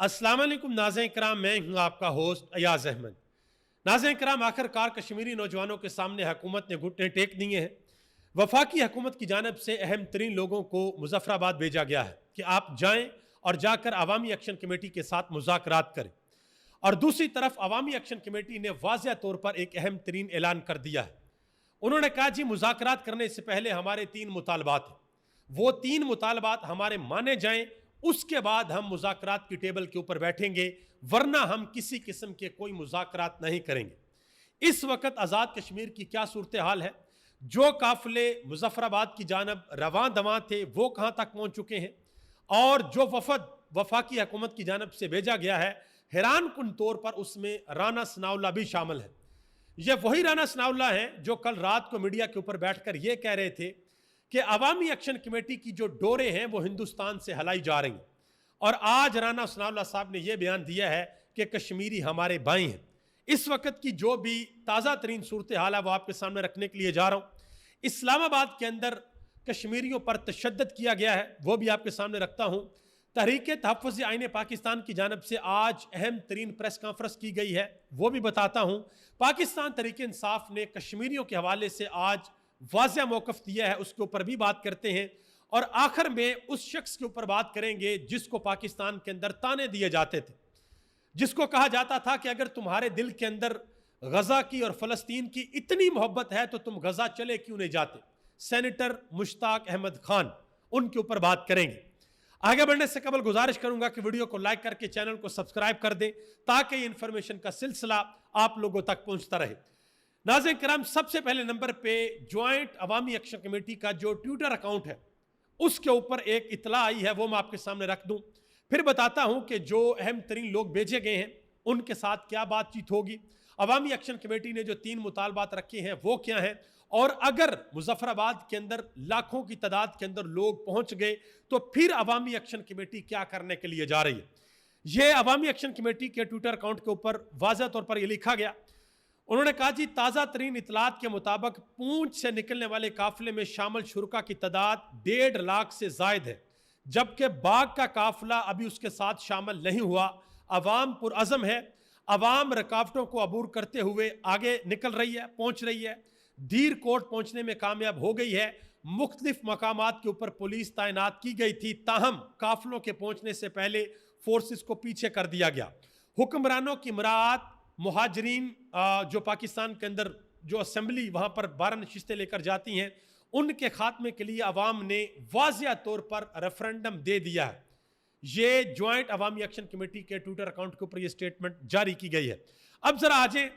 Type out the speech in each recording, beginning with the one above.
अस्सलाम वालेकुम नाज़रीन किराम, मैं हूं आपका होस्ट अयाज अहमद। नाज़रीन किराम, आखिरकार कश्मीरी नौजवानों के सामने हुकूमत ने घुटने टेक दिए हैं। वफाकी हुकूमत की जानब से अहम तरीन लोगों को मुजफ्फराबाद भेजा गया है कि आप जाएं और जाकर अवामी एक्शन कमेटी के साथ मुज़ाकरात करें। और दूसरी तरफ अवामी एक्शन कमेटी ने वाज़िया तौर पर एक अहम तरीन ऐलान कर दिया है। उन्होंने कहा जी, मुज़ाकरात करने से पहले हमारे 3 मुतालबात हैं, वो 3 मुतालबात हमारे माने जाएं, उसके बाद हम मुज़ाकरात की टेबल के ऊपर बैठेंगे, वरना हम किसी किस्म के कोई मुज़ाकरात नहीं करेंगे। इस वक्त आज़ाद कश्मीर की क्या सूरत हाल है, जो काफिले मुजफ्फराबाद की जानब रवां दवां थे वो कहाँ तक पहुँच चुके हैं, और जो वफद वफाकी हुकूमत की जानब से भेजा गया है, हैरान कुन तौर पर उसमें राना सनाउल्लाह भी शामिल है। ये वही राना सनाउल्लाह हैं जो कल रात को मीडिया के ऊपर बैठकर ये कह रहे थे कि अवामी एक्शन कमेटी की जो डोरें हैं वो हिंदुस्तान से हलाई जा रही हैं। और आज राना सनाउल्लाह साहब ने यह बयान दिया है कि कश्मीरी हमारे भाई हैं। इस वक्त की जो भी ताज़ा तरीन सूरत हाल है वो आपके सामने रखने के लिए जा रहा हूँ। इस्लामाबाद के अंदर कश्मीरियों पर तशद्दुद किया गया है, वो भी आपके सामने रखता हूँ। तहरीक तहफ़्फ़ुज़ आईन पाकिस्तान की जानब से आज अहम तरीन प्रेस कॉन्फ्रेंस की गई है, वो भी बताता हूँ। पाकिस्तान तहरीक इंसाफ ने कश्मीरियों के हवाले से आज वाज़िया मौक़िफ़ दिया है, उसके ऊपर भी बात करते हैं। और आखिर में उस शख्स के ऊपर बात करेंगे जिसको पाकिस्तान के अंदर ताने दिए जाते थे, जिसको कहा जाता था कि अगर तुम्हारे दिल के अंदर गजा की और फ़लस्तीन की इतनी मोहब्बत है तो तुम गजा चले क्यों नहीं जाते। सेनेटर मुश्ताक अहमद खान, उनके ऊपर बात करेंगे। आगे बढ़ने से कबल गुजारिश करूंगा कि वीडियो को लाइक करके चैनल को सब्सक्राइब कर दें ताकि ये इंफॉर्मेशन का सिलसिला आप लोगों तक पहुंचता रहे। नाज़रीन किराम, सबसे पहले नंबर पे ज्वाइंट अवामी एक्शन कमेटी का जो ट्विटर अकाउंट है उसके ऊपर एक इतला आई है, वो मैं आपके सामने रख दूं। फिर बताता हूं कि जो अहम तरीन लोग भेजे गए हैं उनके साथ क्या बातचीत होगी। अवामी एक्शन कमेटी ने जो 3 मुतालबात रखे हैं वो क्या हैं, और अगर मुजफ्फराबाद के अंदर लाखों की तादाद के अंदर लोग पहुंच गए तो फिर अवामी एक्शन कमेटी क्या करने के लिए जा रही है। यह अवामी एक्शन कमेटी के ट्विटर अकाउंट के ऊपर वाज़ह तौर पर यह लिखा गया। उन्होंने कहा जी, ताज़ा तरीन इतलात के मुताबिक पूंछ से निकलने वाले काफिले में शामिल शुरका की तादाद 1.5 लाख से जायद है, जबकि बाग का काफिला अभी उसके साथ शामिल नहीं हुआ। अवाम पुरअज़म है, अवाम रुकावटों को अबूर करते हुए आगे निकल रही है, पहुंच रही है, धीर कोट पहुंचने में कामयाब हो गई है। मुख्तलिफ मकामात के ऊपर पुलिस तैनात की गई थी, ताहम काफिलों के पहुंचने से पहले फोर्सेस को पीछे कर दिया गया। हुक्मरानों की मराआत, मुहाजिरीन जो पाकिस्तान के अंदर जो असेंबली वहाँ पर 12 नशिस्तें लेकर जाती हैं, उनके खात्मे के लिए अवाम ने वाज़िया तौर पर रेफरेंडम दे दिया है। ये ज्वाइंट अवामी एक्शन कमेटी के ट्विटर अकाउंट के ऊपर ये स्टेटमेंट जारी की गई है। अब जरा आ जाए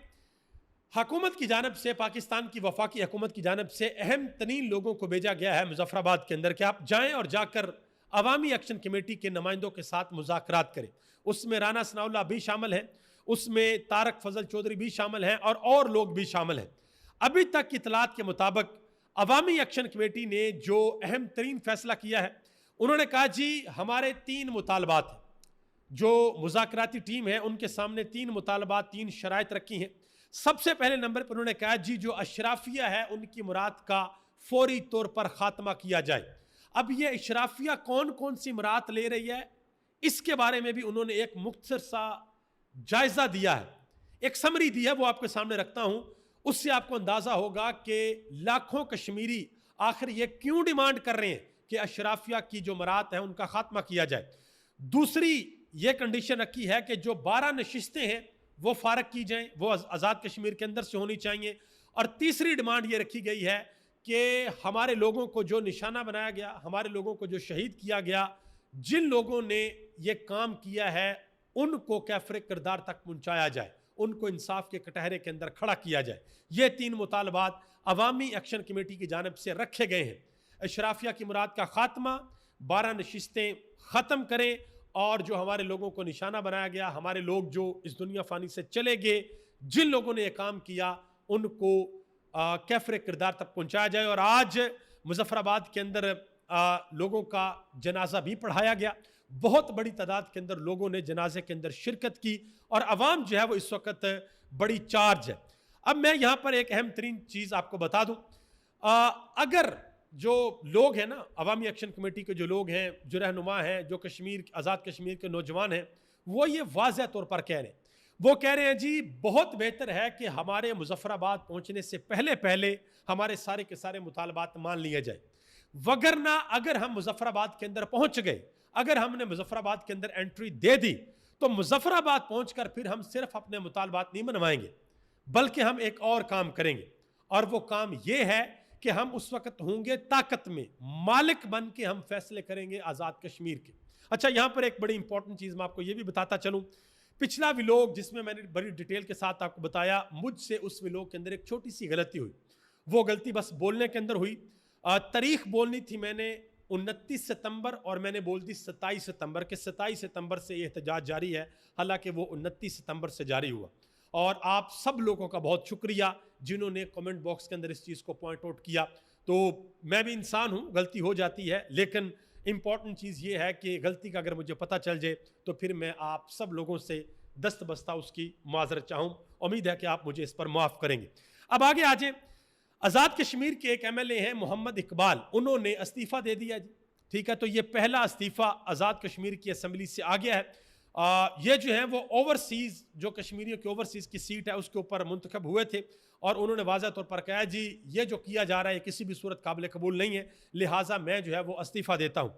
हुकूमत की जानब से, पाकिस्तान की वफाकी हुकूमत की जानब से अहम तरीन लोगों को भेजा गया है मुजफ्फराबाद के अंदर कि आप जाएँ और जाकर अवामी एक्शन कमेटी के नुमाइंदों के साथ मुज़ाकरात करें। उसमें राना सनाउल्लाह भी शामिल हैं, उसमें तारक फजल चौधरी भी शामिल हैं और लोग भी शामिल हैं। अभी तक की इतलात के मुताबिक अवामी एक्शन कमेटी ने जो अहम तरीन फैसला किया है, उन्होंने कहा जी, हमारे 3 मुतालबात हैं। जो मुज़ाकराती टीम है उनके सामने 3 मुतालबात, 3 शराइत रखी हैं। सबसे पहले नंबर पर उन्होंने कहा जी, जो अशराफिया है उनकी मुराद का फौरी तौर पर खात्मा किया जाए। अब ये अशराफिया कौन कौन सी मुराद ले रही है, इसके बारे में भी उन्होंने एक मुख्तसर सा जायजा दिया है, एक समरी दी है, वो आपके सामने रखता हूं। उससे आपको अंदाजा होगा कि लाखों कश्मीरी आखिर ये क्यों डिमांड कर रहे हैं कि अशराफिया की जो मरात है उनका खात्मा किया जाए। दूसरी ये कंडीशन रखी है कि जो 12 नशिस्तें हैं वो फारग की जाएं, वो आज़ाद कश्मीर के अंदर से होनी चाहिए। और तीसरी डिमांड ये रखी गई है कि हमारे लोगों को जो निशाना बनाया गया, हमारे लोगों को जो शहीद किया गया, जिन लोगों ने ये काम किया है उनको कैफरे किरदार तक पहुंचाया जाए, उनको इंसाफ के कटहरे के अंदर खड़ा किया जाए। ये 3 मुतालबात अवामी एक्शन कमेटी की जानब से रखे गए हैं। अशराफिया की मुराद का खात्मा, 12 नशिस्तें ख़त्म करें, और जो हमारे लोगों को निशाना बनाया गया, हमारे लोग जो इस दुनिया फ़ानी से चले गए, जिन लोगों ने यह काम किया, उनको कैफरे किरदार तक पहुँचाया जाए। और आज मुजफ्फराबाद के अंदर लोगों का जनाजा भी पढ़ाया गया। बहुत बड़ी तादाद के अंदर लोगों ने जनाजे के अंदर शिरकत की और अवाम जो है वो इस वक्त बड़ी चार्ज है। अब मैं यहाँ पर एक अहम तरीन चीज़ आपको बता दूँ। अगर जो लोग हैं ना, अवामी एक्शन कमेटी के जो लोग हैं, जो रहनुमा हैं, जो कश्मीर, आज़ाद कश्मीर के नौजवान हैं, वो ये वाज़ह तौर पर कह रहे हैं। वो कह रहे हैं जी बहुत बेहतर है कि हमारे मुजफ्फराबाद पहुंचने से पहले पहले हमारे सारे के सारे मुतालबात मान लिए जाए, वगरना अगर हम मुजफ्फराबाद के अंदर पहुंच गए, अगर हमने मुजफ्फराबाद के अंदर एंट्री दे दी, तो मुजफ्फराबाद पहुंचकर फिर हम सिर्फ अपने मुतालबात नहीं मनवाएंगे, बल्कि हम एक और काम करेंगे, और वो काम ये है कि हम उस वक्त होंगे ताकत में, मालिक बन के हम फैसले करेंगे आज़ाद कश्मीर के। अच्छा, यहां पर एक बड़ी इंपॉर्टेंट चीज़ मैं आपको ये भी बताता चलूं। पिछला व्लॉग जिसमें मैंने बड़ी डिटेल के साथ आपको बताया, मुझसे उस व्लॉग के अंदर एक छोटी सी गलती हुई। वो गलती बस बोलने के अंदर हुई। तारीख बोलनी थी मैंने 29 सितंबर और मैंने बोल दी 27 सितंबर के 27 सितंबर से ये एहतजाज जारी है, हालांकि वो 29 सितंबर से जारी हुआ। और आप सब लोगों का बहुत शुक्रिया जिन्होंने कमेंट बॉक्स के अंदर इस चीज़ को पॉइंट आउट किया। तो मैं भी इंसान हूँ, गलती हो जाती है, लेकिन इंपॉर्टेंट चीज़ ये है कि गलती का अगर मुझे पता चल जाए तो फिर मैं आप सब लोगों से दस्त बस्ता उसकी माजरत चाहूँ। उम्मीद है कि आप मुझे इस पर माफ़ करेंगे। अब आगे आ जाए। आज़ाद कश्मीर के एक एमएलए हैं मोहम्मद इकबाल, उन्होंने इस्तीफ़ा दे दिया जी। ठीक है, तो ये पहला इस्तीफ़ा आज़ाद कश्मीर की असम्बली से आ गया है। ये जो है वो ओवरसीज़, जो कश्मीरियों की ओवरसीज़ की सीट है उसके ऊपर मुंतखब हुए थे, और उन्होंने वाज़ा तौर पर कहा जी ये जो किया जा रहा है किसी भी सूरत काबिल कबूल नहीं है, लिहाजा मैं जो है वो इस्तीफ़ा देता हूँ।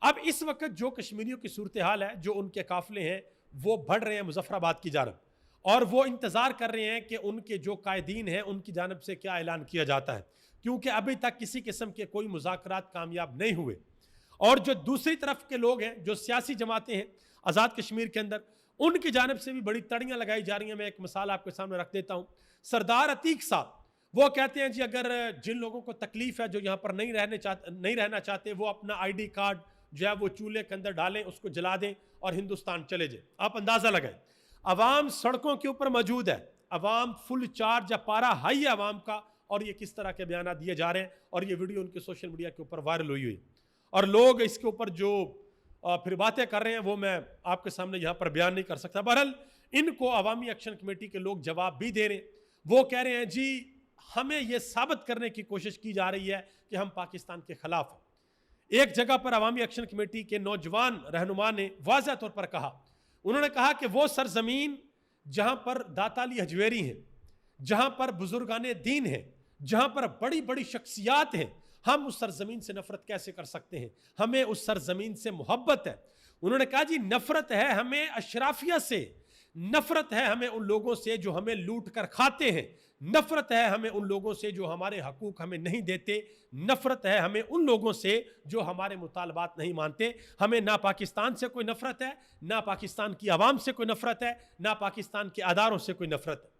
अब इस वक्त जो कश्मीरियों की सूरत हाल है, जो उनके काफिले हैं वो बढ़ रहे हैं मुजफ्फराबाद की जानब, और वो इंतज़ार कर रहे हैं कि उनके जो कायदीन हैं उनकी जानब से क्या ऐलान किया जाता है, क्योंकि अभी तक किसी किस्म के कोई मुज़ाकरात कामयाब नहीं हुए। और जो दूसरी तरफ के लोग हैं, जो सियासी जमातें हैं आज़ाद कश्मीर के अंदर, उनकी जानब से भी बड़ी तड़ियाँ लगाई जा रही हैं। मैं एक मिसाल आपके सामने रख देता हूँ। सरदार अतीक साहब वो कहते हैं जी अगर जिन लोगों को तकलीफ है, जो यहाँ पर नहीं रहना चाहते, वो अपना ID कार्ड जो है वो चूल्हे के अंदर डालें, उसको जला दें और हिंदुस्तान चले जाए। आप अंदाज़ा लगाएं, अवाम सड़कों के ऊपर मौजूद है, अवाम फुल चार्ज या पारा हाई है अवाम का, और ये किस तरह के बयान दिए जा रहे हैं, और ये वीडियो उनके सोशल मीडिया के ऊपर वायरल हुई, और लोग इसके ऊपर जो फिर बातें कर रहे हैं वो मैं आपके सामने यहाँ पर बयान नहीं कर सकता। बहरहाल इनको अवामी एक्शन कमेटी के लोग जवाब भी दे रहे हैं। वो कह रहे हैं जी हमें यह साबित करने की कोशिश की जा रही है कि हम पाकिस्तान के खिलाफ हैं। एक जगह पर अवामी एक्शन कमेटी के नौजवान रहनुमा ने वाज़ह तौर पर कहा, उन्होंने कहा कि वो सरजमीन जहां पर दाताली हजवेरी हैं, जहां पर बुजुर्गाने दीन हैं, जहां पर बड़ी बड़ी शख्सियात हैं, हम उस सरजमीन से नफरत कैसे कर सकते हैं? हमें उस सरजमीन से मोहब्बत है। उन्होंने कहा जी नफरत है हमें अशराफिया से, नफरत है हमें उन लोगों से जो हमें लूट कर खाते हैं, नफरत है हमें उन लोगों से जो हमारे हकूक हमें नहीं देते, नफरत है हमें उन लोगों से जो हमारे मुतालबात नहीं मानते। हमें ना पाकिस्तान से कोई नफरत है, ना पाकिस्तान की आवाम से कोई नफरत है, ना पाकिस्तान के अदारों से कोई नफरत है।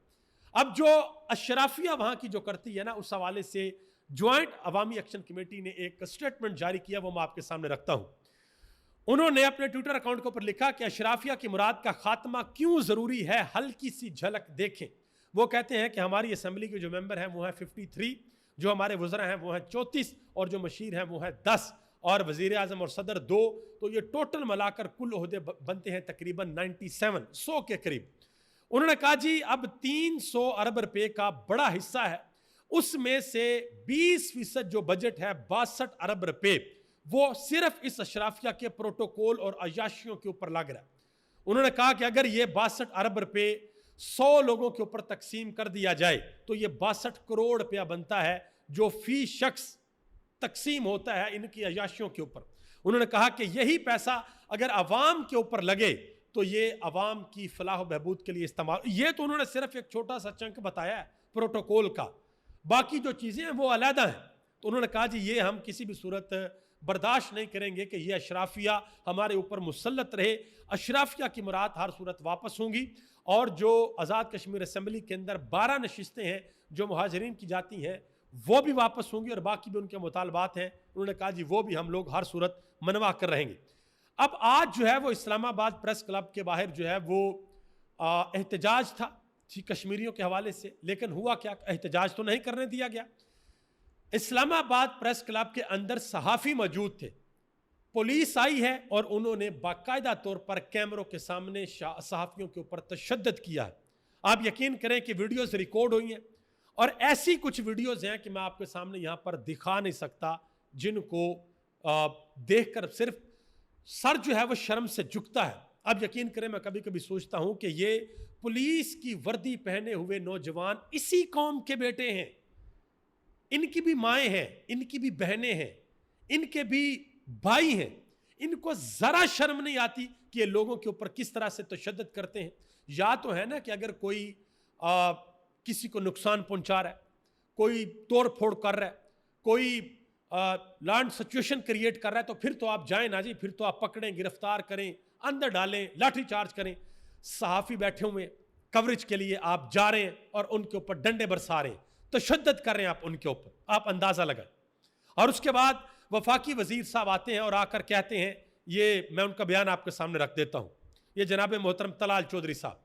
अब जो अशराफिया वहां की जो करती है ना, उस हवाले से ज्वाइंट अवामी एक्शन कमेटी ने एक स्टेटमेंट जारी किया, वो मैं आपके सामने रखता हूं। उन्होंने अपने ट्विटर अकाउंट के ऊपर लिखा कि अशराफिया की मुराद का खात्मा क्यों जरूरी है, हल्की सी झलक देखें। वो कहते हैं कि हमारी असेंबली के जो मेंबर हैं वो हैं 53, जो हमारे वज़रा हैं वो हैं 34, और जो मशीर हैं वो हैं 10, और वज़ीर आज़म और सदर 2, तो ये टोटल मिलाकर कुल ओहदे बनते हैं तकरीबन 97, 100 के करीब। उन्होंने कहा जी अब 300 अरब रुपए का बड़ा हिस्सा है, उसमें से 20% जो बजट है 62 अरब रुपए, वो सिर्फ इस अशराफिया के प्रोटोकॉल और अयाशियों के ऊपर लग रहा है। उन्होंने कहा कि अगर ये 62 अरब रुपए 100 लोगों के ऊपर तकसीम कर दिया जाए तो ये 62 करोड़ रुपया बनता है, जो फी शख्स तकसीम होता है इनकी अयाशियों के ऊपर। उन्होंने कहा कि यही पैसा अगर अवाम के ऊपर लगे तो ये अवाम की फलाह बहबूद के लिए इस्तेमाल। ये तो उन्होंने सिर्फ एक छोटा सा चंक बताया है प्रोटोकॉल का, बाकी जो चीज़ें हैं वो अलहदा हैं। तो उन्होंने कहा जी ये हम किसी भी सूरत बर्दाश्त नहीं करेंगे कि ये अशराफिया हमारे ऊपर मुसल्लत रहे। अशराफिया की मुराद हर सूरत वापस होंगी, और जो आज़ाद कश्मीर असम्बली के अंदर 12 नशिस्तें हैं जो मुहाजिरीन की जाती हैं वो भी वापस होंगी, और बाकी भी उनके मुतालबात हैं। उन्होंने कहा जी वो भी हम लोग हर सूरत मनवा कर रहेंगे। अब आज जो है वो इस्लामाबाद प्रेस क्लब के बाहर जो है वो एहतजाज था कश्मीरियों के हवाले से, लेकिन हुआ क्या, एहतजाज तो नहीं करने दिया गया। इस्लामाबाद प्रेस क्लब के अंदर सहाफ़ी मौजूद थे, पुलिस आई है और उन्होंने बाकायदा तौर पर कैमरों के सामने सहाफ़ियों के ऊपर तशद्दुद किया है। आप यकीन करें कि वीडियोस रिकॉर्ड हुई हैं, और ऐसी कुछ वीडियोस हैं कि मैं आपके सामने यहाँ पर दिखा नहीं सकता, जिनको देखकर सिर्फ सर जो है वो शर्म से झुकता है। अब यकीन करें, मैं कभी कभी सोचता हूं कि ये पुलिस की वर्दी पहने हुए नौजवान इसी कौम के बेटे हैं, इनकी भी माएँ हैं, इनकी भी बहनें हैं, इनके भी भाई हैं। इनको जरा शर्म नहीं आती कि ये लोगों के ऊपर किस तरह से तशद्दुद करते हैं। या तो है ना कि अगर कोई किसी को नुकसान पहुंचा रहा है, कोई तोड़ फोड़ कर रहा है, कोई लैंड सिचुएशन क्रिएट कर रहा है, तो फिर तो आप जाएं ना जी, फिर तो आप पकड़ें, गिरफ्तार करें, अंदर डालें, लाठी चार्ज करें। सहाफ़ी बैठे हुए कवरेज के लिए आप जा रहे हैं और उनके ऊपर डंडे बरसा रहे हैं, तशद्दुद कर रहे हैं आप उनके ऊपर, आप अंदाज़ा लगाएं। और उसके बाद वफाकी वजीर साहब आते हैं और आकर कहते हैं, ये मैं उनका बयान आपके सामने रख देता हूं, ये जनाब मोहतरम तलाल चौधरी साहब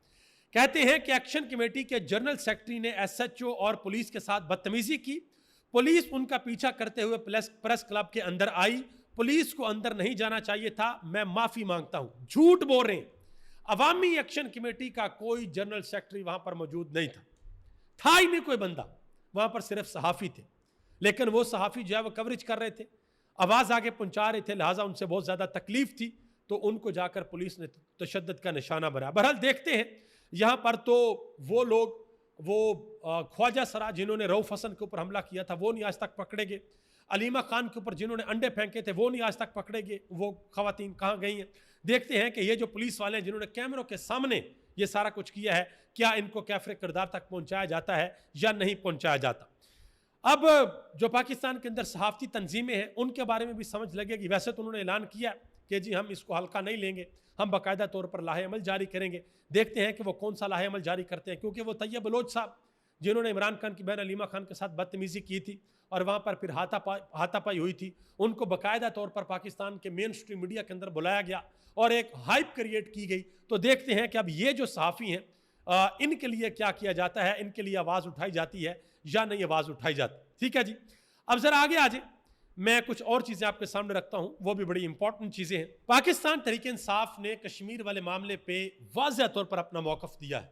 कहते हैं कि एक्शन कमेटी के जनरल सेक्रेटरी ने एसएचओ और पुलिस के साथ बदतमीजी की। पुलिस उनका पीछा करते हुए प्रेस क्लब के अंदर आई। पुलिस को अंदर नहीं जाना चाहिए था, मैं माफी मांगता हूं। झूठ बोल रहे हैं, अवामी एक्शन कमेटी का कोई जनरल सेक्रेटरी वहां पर मौजूद नहीं था ही नहीं कोई बंदा, वहां पर सिर्फ सहाफी थे। लेकिन वो सहाफी जो है वो कवरेज कर रहे थे, आवाज आगे पहुंचा रहे थे, लिहाजा उनसे बहुत ज्यादा तकलीफ थी, तो उनको जाकर पुलिस ने तशद्दुद का निशाना बनाया। बहरहाल देखते हैं, यहां पर तो वो लोग, वो ख्वाजा सरा जिन्होंने रऊफ हसन के ऊपर हमला किया था, वो नहीं आज तक पकड़े गए। अलीमा खान के ऊपर जिन्होंने अंडे फेंके थे, वो नहीं आज तक पकड़े गए। वो खवातीन कहाँ गई हैं? देखते हैं कि ये जो पुलिस वाले हैं जिन्होंने कैमरों के सामने ये सारा कुछ किया है, क्या इनको कैफरे किरदार तक पहुंचाया जाता है या नहीं पहुंचाया जाता। अब जो पाकिस्तान के अंदर सहाफ़ती तंजीमें हैं, उनके बारे में भी समझ लगेगी। वैसे तो उन्होंने ऐलान किया कि जी हम इसको हल्का नहीं लेंगे, हम बाकायदा तौर पर लाहे अमल जारी करेंगे। देखते हैं कि वो कौन सा लाहे अमल जारी करते हैं, क्योंकि वो तैयब बलोच साहब जिन्होंने इमरान खान की बहन अलीमा खान के साथ बदतमीज़ी की थी और वहाँ पर फिर हाथापाई हुई थी, उनको बाकायदा तौर पर पाकिस्तान के मेन स्ट्रीम मीडिया के अंदर बुलाया गया और एक हाइप क्रिएट की गई। तो देखते हैं कि अब ये जो सहाफ़ी हैं, इनके लिए क्या किया जाता है, इनके लिए आवाज़ उठाई जाती है या नहीं आवाज़ उठाई जाती। ठीक है जी, अब ज़रा आगे आ जाए, मैं कुछ और चीज़ें आपके सामने रखता हूं, वो भी बड़ी इंपॉर्टेंट चीज़ें हैं। पाकिस्तान तहरीक इंसाफ ने कश्मीर वाले मामले पे वाज़ेह तौर पर अपना मौक़िफ़ दिया है।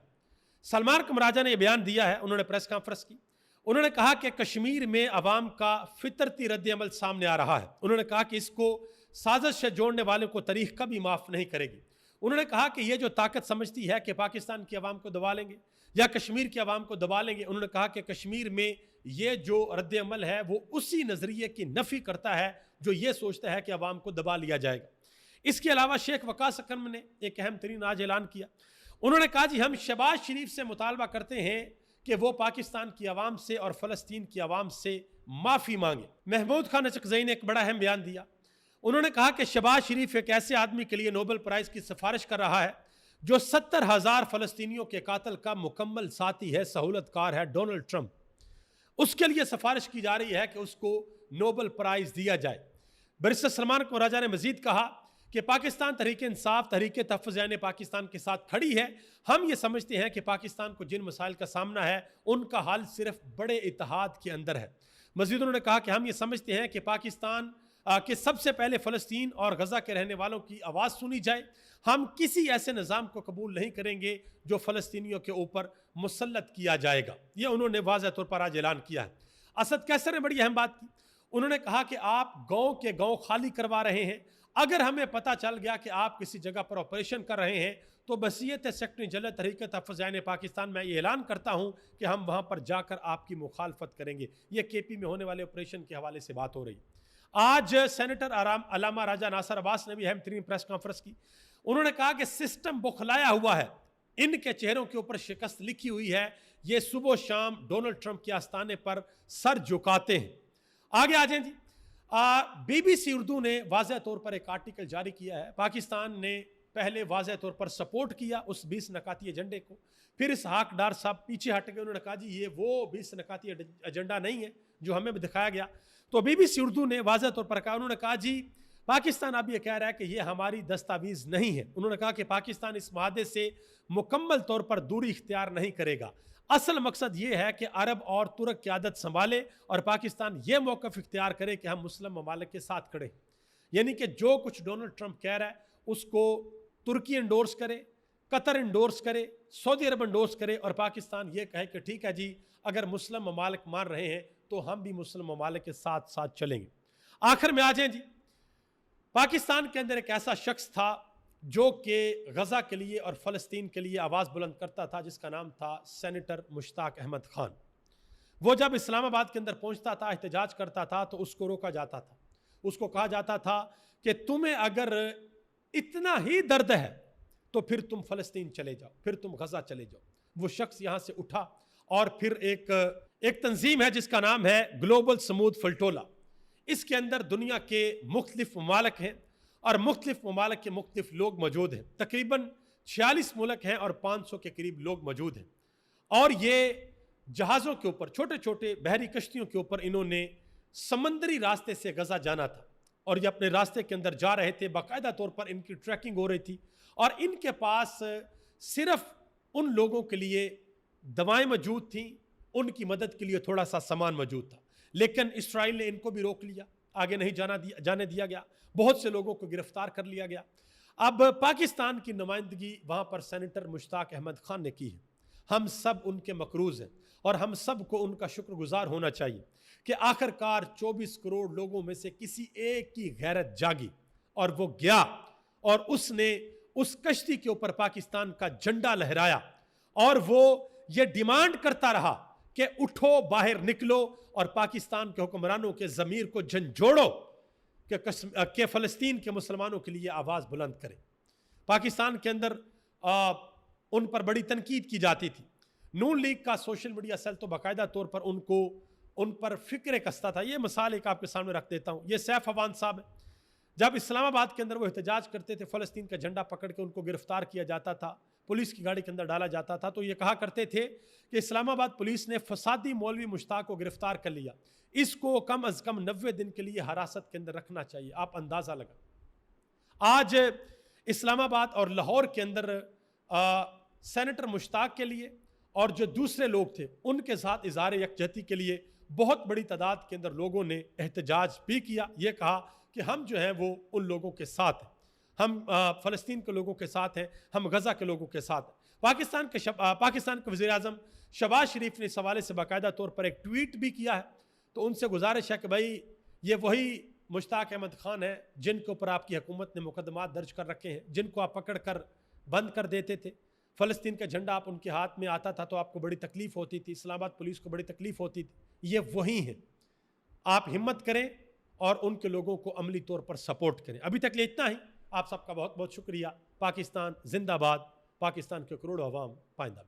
सलमान कमराजा ने यह बयान दिया है, उन्होंने प्रेस कॉन्फ्रेंस की। उन्होंने कहा कि कश्मीर में अवाम का फितरती रद्द अमल सामने आ रहा है। उन्होंने कहा कि इसको साजिश से जोड़ने वालों को तारीख कभी माफ़ नहीं करेगी। उन्होंने कहा कि यह जो ताकत समझती है कि पाकिस्तान की आवाम को दबा लेंगे या कश्मीर की आवाम को दबा लेंगे, उन्होंने कहा कि कश्मीर में ये जो रद्द अमल है वो उसी नज़रिए की नफ़ी करता है जो ये सोचता है कि आवाम को दबा लिया जाएगा। इसके अलावा शेख वकास अकरम ने एक अहम तरीन आज ऐलान किया। उन्होंने कहा जी हम शहबाज शरीफ से मुतालबा करते हैं कि वो पाकिस्तान की आवाम से और फ़लस्तीन की आवाम से माफ़ी मांगे। महमूद खान अचकज़ई ने एक बड़ा अहम बयान दिया। उन्होंने कहा कि शहबाज शरीफ एक ऐसे आदमी के लिए नोबेल प्राइज़ की सिफारिश कर रहा है जो 70,000 फ़लस्तीनियों के कातल का मुकम्मल साथी है, सहूलतकार है, डोनाल्ड ट्रंप। उसके लिए सिफारिश की जा रही है कि उसको नोबेल प्राइज़ दिया जाए। बैरिस्टर सलमान कमराजा ने मजीद कहा कि पाकिस्तान तहरीक इंसाफ, तहरीक तहफ़्फ़ुज़ पाकिस्तान के साथ खड़ी है। हम ये समझते हैं कि पाकिस्तान को जिन मसाइल का सामना है उनका हल सिर्फ बड़े इत्तेहाद के अंदर है। मजीद उन्होंने कहा कि हम ये समझते हैं कि पाकिस्तान कि सबसे पहले फ़लस्तीन और गज़ा के रहने वालों की आवाज़ सुनी जाए। हम किसी ऐसे निज़ाम को कबूल नहीं करेंगे जो फ़लस्तीनियों के ऊपर मुसल्लत किया जाएगा। ये उन्होंने वाज़ेह तौर पर आज ऐलान किया है। असद कैसर ने बड़ी अहम बात की। उन्होंने कहा कि आप गाँव के गाँव खाली करवा रहे हैं। अगर हमें पता चल गया कि आप किसी जगह पर ऑपरेशन कर रहे हैं तो बसीयत सेक्रेटरी जनरल तहरीक तहफ़्फ़ुज़ पाकिस्तान में ये ऐलान करता हूँ कि हम वहाँ पर जाकर आपकी मुखालफत करेंगे। ये केपी में होने वाले ऑपरेशन के हवाले से बात हो रही। आज सेनेटर अलामा राजा नासर अब्बास ने भी अहम तरीन प्रेस कॉन्फ्रेंस की। उन्होंने कहा कि सिस्टम बौखलाया हुआ है, इनके चेहरों के ऊपर शिकस्त लिखी हुई है, ये सुबह शाम डोनाल्ड ट्रंप के आस्थाने पर सर झुकाते हैं। आगे आ जाए जी, BBC उर्दू ने वाज़ेह तौर पर एक आर्टिकल जारी किया है। पाकिस्तान ने पहले वाज़ेह तौर पर सपोर्ट किया उस 20 नकाती एजेंडे को, फिर इसहाक डार साहब पीछे हट गए। उन्होंने कहा जी ये वो 20 नकाती एजेंडा नहीं है जो हमें भी दिखाया गया। तो BBC उर्दू ने वाज़ेह तौर पर कहा, उन्होंने कहा जी पाकिस्तान अब ये कह रहा है कि ये हमारी दस्तावीज़ नहीं है। उन्होंने कहा कि पाकिस्तान इस माहदे से मुकम्मल तौर पर दूरी इख्तियार नहीं करेगा। असल मकसद ये है कि अरब और तुर्क की आदत संभाले और पाकिस्तान ये मौक़िफ़ इख्तियार करे कि हम मुस्लिम ममालिक के साथ खड़े। यानी कि जो कुछ डोनाल्ड ट्रंप कह रहा है उसको तुर्की इंडोर्स करे, कतर इंडोर्स करे, सऊदी अरब इंडोर्स करे और पाकिस्तान ये कहे कि ठीक है जी अगर मुस्लिम ममालिक मान रहे हैं तो हम भी मुस्लिम ममालिक के साथ साथ चलेंगे। आखिर में आ जाए जी, पाकिस्तान के अंदर एक ऐसा शख्स था जो कि गज़ा के लिए और फ़लस्तीन के लिए आवाज़ बुलंद करता था, जिसका नाम था सेनेटर मुश्ताक अहमद खान। वो जब इस्लामाबाद के अंदर पहुंचता था, एहतजाज करता था, तो उसको रोका जाता था। उसको कहा जाता था कि तुम्हें अगर इतना ही दर्द है तो फिर तुम फ़लस्तीन चले जाओ, फिर तुम गज़ा चले जाओ। वो शख्स यहाँ से उठा और फिर एक तंजीम है जिसका नाम है ग्लोबल समूद फलटोला। इसके अंदर दुनिया के मुख्तलिफ ममालिक हैं और मुख्तलिफ ममालिक के मुख्तलिफ लोग मौजूद हैं। तकरीबन 46 मुल्क हैं और 500 के करीब लोग मौजूद हैं। और ये जहाज़ों के ऊपर, छोटे छोटे बहरी कश्तियों के ऊपर इन्होंने समंदरी रास्ते से गज़ा जाना था और ये अपने रास्ते के अंदर जा रहे थे। बाकायदा तौर पर इनकी ट्रैकिंग हो रही थी और इनके पास सिर्फ उन लोगों के लिए दवाएं मौजूद थीं, उनकी मदद के लिए थोड़ा सा सामान मौजूद था। लेकिन इसराइल ने इनको भी रोक लिया, आगे नहीं जाने दिया गया। बहुत से लोगों को गिरफ्तार कर लिया गया। अब पाकिस्तान की नुमाइंदगी वहाँ पर सेनेटर मुश्ताक अहमद खान ने की है। हम सब उनके मकरूज़ हैं और हम सब को उनका शुक्रगुजार होना चाहिए कि आखिरकार 24 करोड़ लोगों में से किसी एक की गैरत जागी और वो गया और उसने उस कश्ती के ऊपर पाकिस्तान का झंडा लहराया और वो ये डिमांड करता रहा कि उठो, बाहर निकलो और पाकिस्तान के हुक्मरानों के ज़मीर को झंझोड़ो कि फ़लस्तीन के मुसलमानों के लिए आवाज़ बुलंद करें। पाकिस्तान के अंदर उन पर बड़ी तनकीद की जाती थी। नून लीग का सोशल मीडिया सेल तो बाकायदा तौर पर उन पर फिक्र कसता था। ये मिसाल एक आपके सामने रख देता हूँ। ये सैफ अवान साहब है। जब इस्लामाबाद के अंदर वो एहतजाज करते थे, फ़लस्तीन का झंडा पकड़ के उनको गिरफ्तार किया जाता था, पुलिस की गाड़ी के अंदर डाला जाता था, तो ये कहा करते थे कि इस्लामाबाद पुलिस ने फसादी मौलवी मुश्ताक को गिरफ्तार कर लिया, इसको कम अज़ कम 90 दिन के लिए हिरासत के अंदर रखना चाहिए। आप अंदाज़ा लगा। आज इस्लामाबाद और लाहौर के अंदर सेनेटर मुश्ताक के लिए और जो दूसरे लोग थे उनके साथ इज़हार यकजहती के लिए बहुत बड़ी तादाद के अंदर लोगों ने एहतजाज भी किया। ये कहा कि हम जो हैं वो उन लोगों के साथ हैं, हम फ़लस्तीन के लोगों के साथ हैं, हम गज़ा के लोगों के साथ हैं। पाकिस्तान के वज़ीर आज़म शहबाज शरीफ ने इस हवाले से बाकायदा तौर पर एक ट्वीट भी किया है। तो उनसे गुजारिश है कि भाई ये वही मुश्ताक अहमद खान है जिनके ऊपर आपकी हुकूमत ने मुकदमात दर्ज कर रखे हैं, जिनको आप पकड़ कर बंद कर देते थे। फ़लस्तीन का झंडा आप उनके हाथ में आता था तो आपको बड़ी तकलीफ़ होती थी, इस्लामाबाद पुलिस को बड़ी तकलीफ़ होती थी। ये वही हैं। आप हिम्मत करें और उनके लोगों को अमली तौर पर सपोर्ट करें। अभी तक लिए इतना ही। आप सबका बहुत बहुत शुक्रिया। पाकिस्तान जिंदाबाद, पाकिस्तान के करोड़ों अवाम पाइंदाबाद।